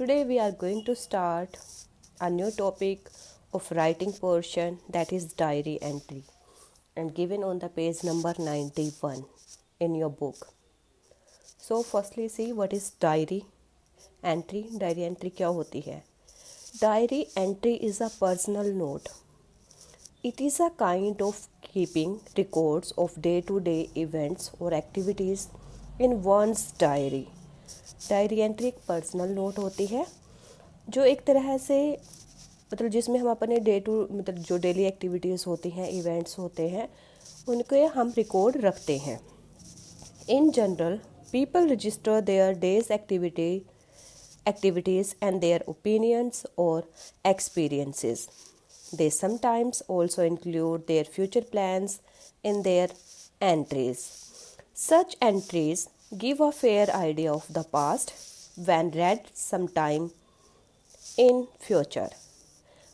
Today we are going to start a new topic of writing portion, that is diary entry, and given on the page number 91 in your book. So firstly see what is diary entry. Diary entry क्या होती है? Diary entry is a personal note. It is a kind of keeping records of day-to-day events or activities in one's diary. Diary entry एक personal note होती है जो एक तरह से जिसमें हम अपने डे टू जो डेली एक्टिविटीज़ होती हैं, इवेंट्स होते हैं, उनको हम रिकॉर्ड रखते हैं. In general people register there days activities and their opinions और experiences. They sometimes also include their future plans in their entries. Such entries give a fair idea of the past when read sometime in future.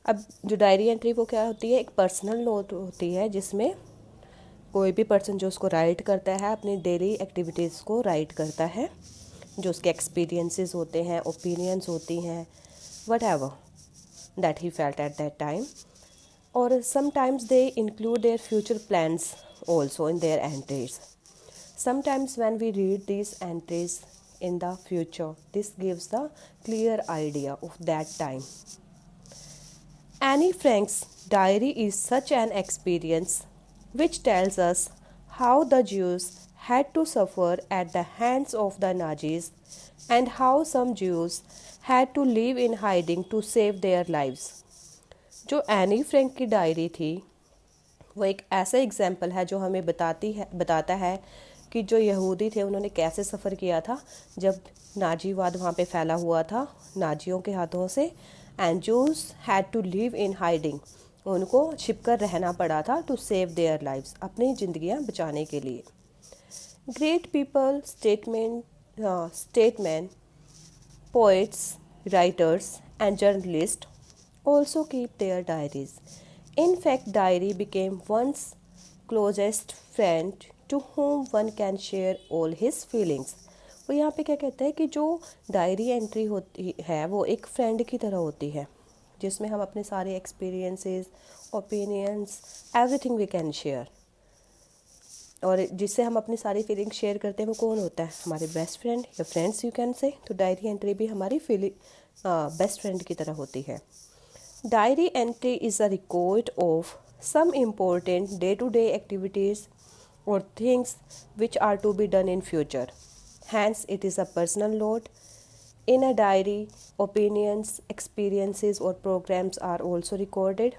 अब जो diary entry वो क्या होती है? एक personal note होती है जिसमें कोई भी पर्सन जो उसको राइट करता है अपनी डेली एक्टिविटीज़ को राइट करता है, जो उसके एक्सपीरियंसेस होते हैं, ओपिनियंस होती हैं, whatever that he felt at that time, or sometimes they include their future plans also in their entries. Sometimes when we read these entries in the future, this gives the clear idea of that time. Anne Frank's diary is such an experience which tells us how the Jews had to suffer at the hands of the Nazis and how some Jews had to live in hiding to save their lives. जो Anne Frank की diary थी वो एक ऐसा example है जो हमें बताता है कि जो यहूदी थे उन्होंने कैसे सफ़र किया था जब नाजीवाद वहाँ पे फैला हुआ था नाजियों के हाथों से. And Jews had to live in hiding, उनको छिपकर रहना पड़ा था टू सेव देयर लाइव्स, अपनी ज़िंदगियाँ बचाने के लिए. Great people, statesman, poets, writers and journalist also keep their diaries. In fact, diary became one's closest friend to whom one can share all his feelings. वो यहाँ पे क्या कहते हैं कि जो डायरी एंट्री होती है वो एक फ्रेंड की तरह होती है जिसमें हम अपने सारे experiences, opinions, everything we can share, और जिससे हम अपनी सारी फीलिंग्स शेयर करते हैं वो कौन होता है? हमारे बेस्ट फ्रेंड या फ्रेंड्स यू कैन से. तो डायरी एंट्री भी हमारी बेस्ट फ्रेंड की तरह होती है. Diary entry is a record of some important day-to-day activities or things which are to be done in future. Hence, it is a personal note. In a diary, opinions, experiences or programs are also recorded.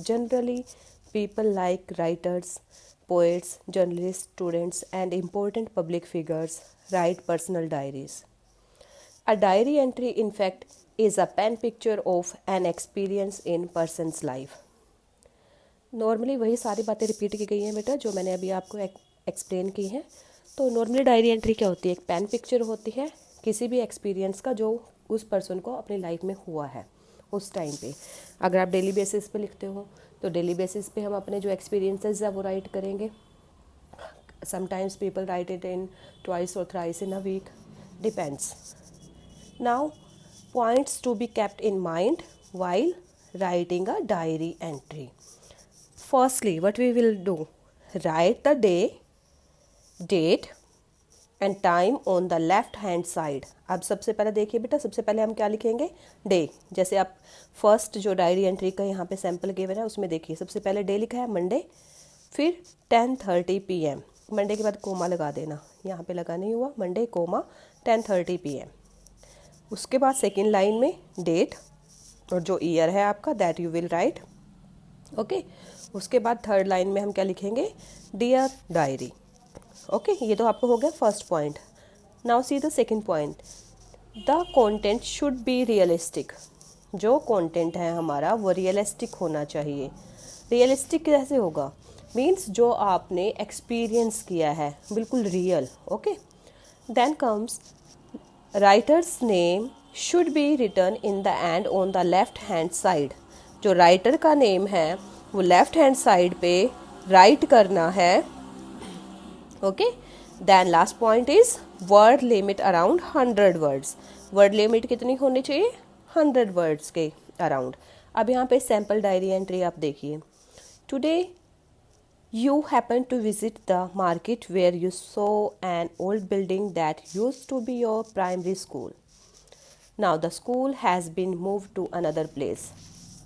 Generally, people like writers, poets, journalists, students and important public figures write personal diaries. A diary entry, in fact, is a pen picture of an experience in person's life. Normally वही सारी बातें repeat की गई हैं बेटा जो मैंने अभी आपको एक्सप्लेन की हैं. तो नॉर्मली डायरी एंट्री क्या होती है? एक पेन पिक्चर होती है किसी भी एक्सपीरियंस का जो उस पर्सन को अपनी लाइफ में हुआ है उस टाइम पे. अगर आप डेली बेसिस पे लिखते हो तो डेली बेसिस पे हम अपने जो एक्सपीरियंसेस है वो राइट करेंगे. Sometimes people write it in twice और thrice in a week, depends. Now points to be kept in mind while writing a diary entry. Firstly, what we will do, write the day, date and time on the left hand side. अब सबसे पहले देखिए बेटा, सबसे पहले हम क्या लिखेंगे? डे. जैसे आप फर्स्ट जो डायरी एंट्री का यहाँ पे सैम्पल गिवन है उसमें देखिए सबसे पहले डे लिखा है मंडे, फिर 10:30 PM. मंडे के बाद कोमा लगा देना, यहाँ पे लगा नहीं हुआ, मंडे कोमा 10:30 PM. उसके बाद सेकेंड लाइन में डेट और जो ईयर है आपका that you will write. Okay. उसके बाद थर्ड लाइन में हम क्या लिखेंगे? Dear diary. ओके, ये तो आपको हो गया first point. Now see the second point, the content should be realistic. जो कंटेंट है हमारा वो रियलिस्टिक होना चाहिए. रियलिस्टिक कैसे होगा? मीन्स जो आपने एक्सपीरियंस किया है बिल्कुल real. Okay. Then comes writers name should be written in the end on the left hand side. जो राइटर का नेम है वो लेफ्ट हैंड साइड पे राइट करना है. Okay. Then last point is word limit around 100 words. Word limit कितनी होनी चाहिए? 100 वर्ड्स के अराउंड। अब यहाँ पे सैम्पल डायरी एंट्री आप देखिए। Today you happen to visit the market where you saw an old building that used to be your primary school. Now the school has been moved to another place.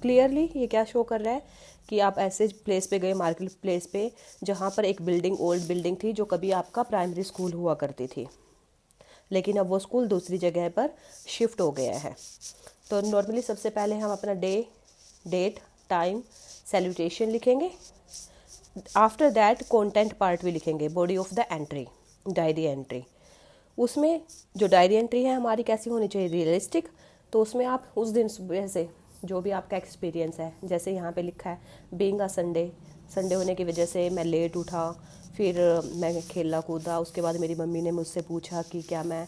Clearly ये क्या show कर रहा है कि आप ऐसे place पे गए, मार्केट प्लेस पे, जहाँ पर एक बिल्डिंग, ओल्ड बिल्डिंग थी जो कभी आपका प्राइमरी स्कूल हुआ करती थी, लेकिन अब वो स्कूल दूसरी जगह पर शिफ्ट हो गया है। तो नॉर्मली सबसे पहले हम अपना डे, डेट, टाइम, सैल्यूटेशन लिखेंगे। आफ्टर दैट कंटेंट पार्ट भी लिखेंगे, body of the entry, diary entry. उसमें जो डायरी एंट्री है हमारी कैसी होनी चाहिए? रियलिस्टिक। तो उसमें आप उस दिन सुबह से जो भी आपका एक्सपीरियंस है, जैसे यहाँ पे लिखा है बीइंग अ संडे, संडे होने की वजह से मैं लेट उठा, फिर मैं खेला कूदा, उसके बाद मेरी मम्मी ने मुझसे पूछा कि क्या मैं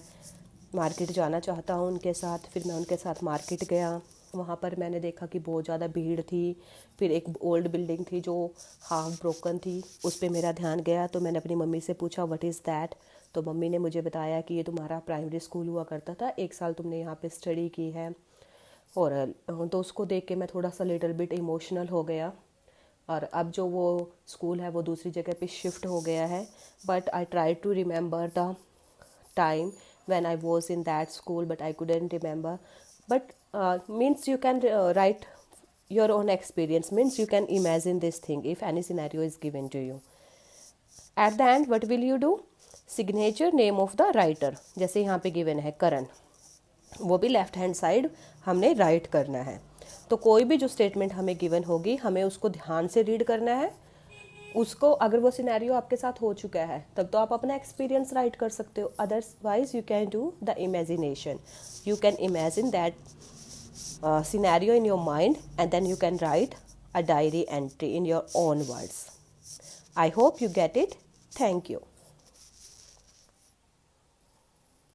मार्केट जाना चाहता हूँ उनके साथ। फिर मैं उनके साथ मार्केट गया, वहाँ पर मैंने देखा कि बहुत ज़्यादा भीड़ थी। फिर एक ओल्ड बिल्डिंग थी जो हाफ ब्रोकन थी, उस पर मेरा ध्यान गया। तो मैंने अपनी मम्मी से पूछा व्हाट इज़ दैट। तो मम्मी ने मुझे बताया कि ये तुम्हारा प्राइमरी स्कूल हुआ करता था, 1 साल तुमने यहाँ पे स्टडी की है। और तो उसको देख के मैं थोड़ा सा लिटिल बिट इमोशनल हो गया। और अब जो वो स्कूल है वो दूसरी जगह पे शिफ्ट हो गया है, but I try to remember the time when I was in that school, but I couldn't remember. But means you can write your own experience, means you can imagine this thing if any scenario is given to you. At the end what will you do? Signature, name of the writer, जैसे यहाँ पे given है करण, वो भी left hand side हमने right करना है। तो कोई भी जो स्टेटमेंट हमें गिवन होगी हमें उसको ध्यान से रीड करना है। उसको अगर वो सिनेरियो आपके साथ हो चुका है तब तो आप अपना एक्सपीरियंस राइट कर सकते हो, otherwise you can do the imagination. You can imagine that scenario in your mind and then you can write a diary entry in your own words. I hope you get it. Thank you.